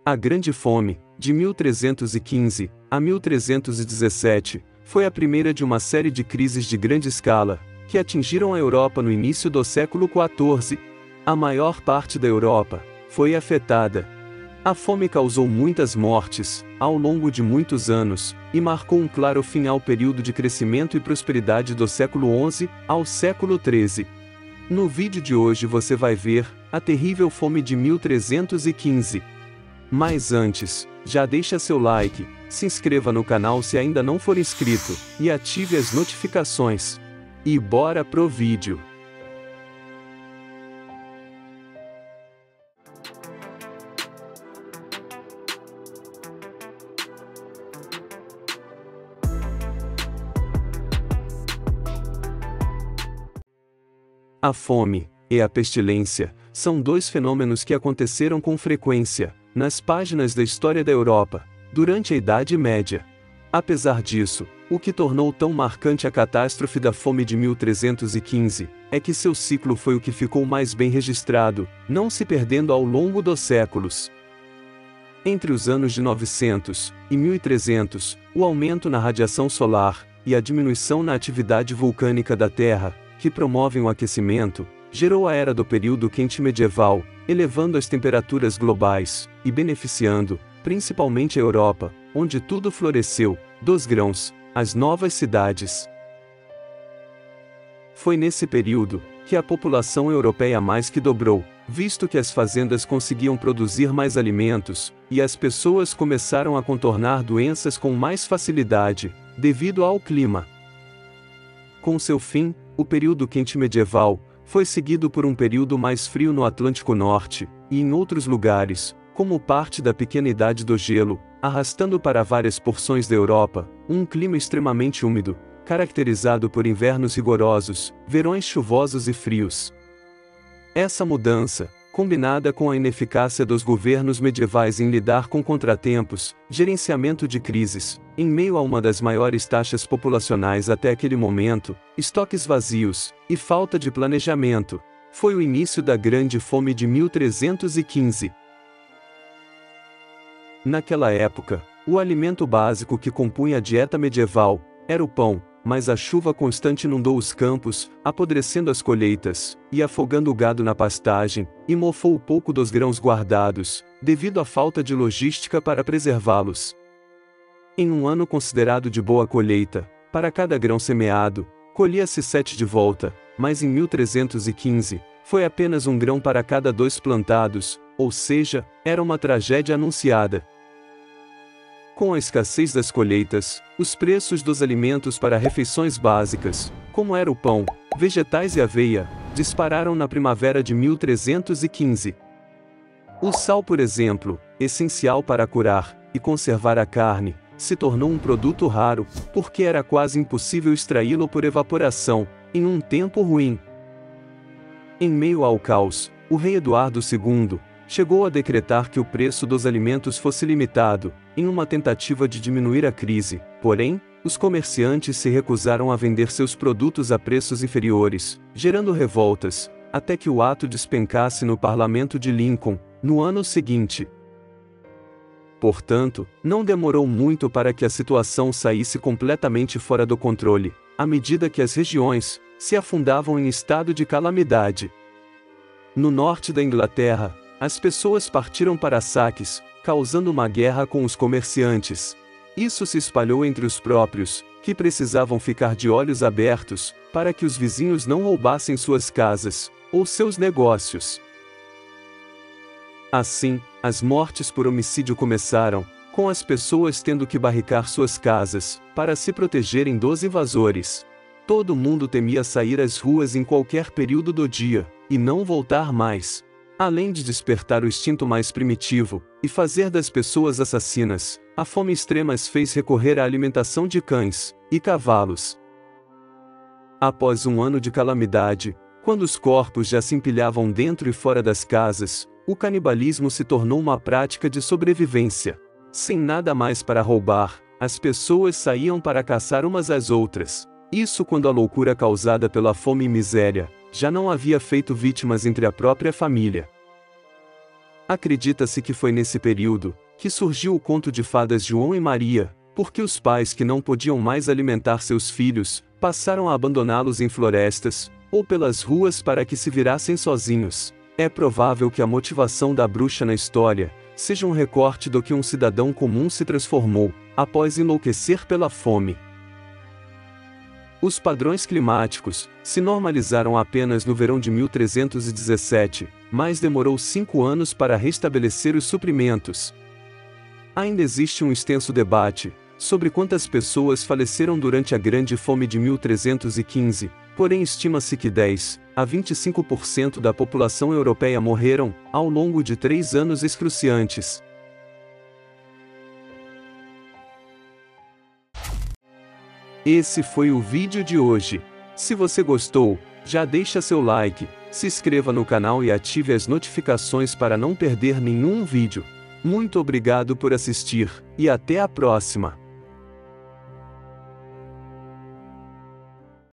A Grande Fome, de 1315 a 1317, foi a primeira de uma série de crises de grande escala, que atingiram a Europa no início do século XIV. A maior parte da Europa foi afetada. A fome causou muitas mortes, ao longo de muitos anos, e marcou um claro fim ao período de crescimento e prosperidade do século XI ao século XIII. No vídeo de hoje você vai ver a terrível fome de 1315. Mas antes, já deixa seu like, se inscreva no canal se ainda não for inscrito, e ative as notificações. E bora pro vídeo! A fome e a pestilência são dois fenômenos que aconteceram com frequência nas páginas da história da Europa durante a Idade Média. Apesar disso, o que tornou tão marcante a catástrofe da fome de 1315 é que seu ciclo foi o que ficou mais bem registrado, não se perdendo ao longo dos séculos. Entre os anos de 900 e 1300, o aumento na radiação solar e a diminuição na atividade vulcânica da Terra, que promovem o aquecimento, gerou a era do período quente medieval, elevando as temperaturas globais e beneficiando, principalmente a Europa, onde tudo floresceu, dos grãos às novas cidades. Foi nesse período que a população europeia mais que dobrou, visto que as fazendas conseguiam produzir mais alimentos, e as pessoas começaram a contornar doenças com mais facilidade, devido ao clima. Com seu fim, o período quente medieval foi seguido por um período mais frio no Atlântico Norte, e em outros lugares, como parte da pequena Idade do Gelo, arrastando para várias porções da Europa, um clima extremamente úmido, caracterizado por invernos rigorosos, verões chuvosos e frios. Essa mudança, combinada com a ineficácia dos governos medievais em lidar com contratempos, gerenciamento de crises, em meio a uma das maiores taxas populacionais até aquele momento, estoques vazios, e falta de planejamento, foi o início da Grande Fome de 1315. Naquela época, o alimento básico que compunha a dieta medieval era o pão, mas a chuva constante inundou os campos, apodrecendo as colheitas, e afogando o gado na pastagem, e mofou o pouco dos grãos guardados, devido à falta de logística para preservá-los. Em um ano considerado de boa colheita, para cada grão semeado, colhia-se 7 de volta, mas em 1315, foi apenas um grão para cada 2 plantados, ou seja, era uma tragédia anunciada. Com a escassez das colheitas, os preços dos alimentos para refeições básicas, como era o pão, vegetais e aveia, dispararam na primavera de 1315. O sal, por exemplo, essencial para curar e conservar a carne, se tornou um produto raro, porque era quase impossível extraí-lo por evaporação, em um tempo ruim. Em meio ao caos, o rei Eduardo II chegou a decretar que o preço dos alimentos fosse limitado, em uma tentativa de diminuir a crise. Porém, os comerciantes se recusaram a vender seus produtos a preços inferiores, gerando revoltas, até que o ato despencasse no parlamento de Lincoln, no ano seguinte. Portanto, não demorou muito para que a situação saísse completamente fora do controle, à medida que as regiões se afundavam em estado de calamidade. No norte da Inglaterra, as pessoas partiram para saques, causando uma guerra com os comerciantes. Isso se espalhou entre os próprios, que precisavam ficar de olhos abertos, para que os vizinhos não roubassem suas casas, ou seus negócios. Assim, as mortes por homicídio começaram, com as pessoas tendo que barricar suas casas, para se protegerem dos invasores. Todo mundo temia sair às ruas em qualquer período do dia, e não voltar mais. Além de despertar o instinto mais primitivo, e fazer das pessoas assassinas, a fome extrema as fez recorrer à alimentação de cães e cavalos. Após um ano de calamidade, quando os corpos já se empilhavam dentro e fora das casas, o canibalismo se tornou uma prática de sobrevivência. Sem nada mais para roubar, as pessoas saíam para caçar umas às outras. Isso quando a loucura causada pela fome e miséria já não havia feito vítimas entre a própria família. Acredita-se que foi nesse período que surgiu o conto de fadas João e Maria, porque os pais que não podiam mais alimentar seus filhos passaram a abandoná-los em florestas ou pelas ruas para que se virassem sozinhos. É provável que a motivação da bruxa na história seja um recorte do que um cidadão comum se transformou após enlouquecer pela fome. Os padrões climáticos se normalizaram apenas no verão de 1317, mas demorou 5 anos para restabelecer os suprimentos. Ainda existe um extenso debate sobre quantas pessoas faleceram durante a Grande Fome de 1315, porém estima-se que 10 a 25% da população europeia morreram ao longo de 3 anos excruciantes. Esse foi o vídeo de hoje. Se você gostou, já deixa seu like, se inscreva no canal e ative as notificações para não perder nenhum vídeo. Muito obrigado por assistir, e até a próxima!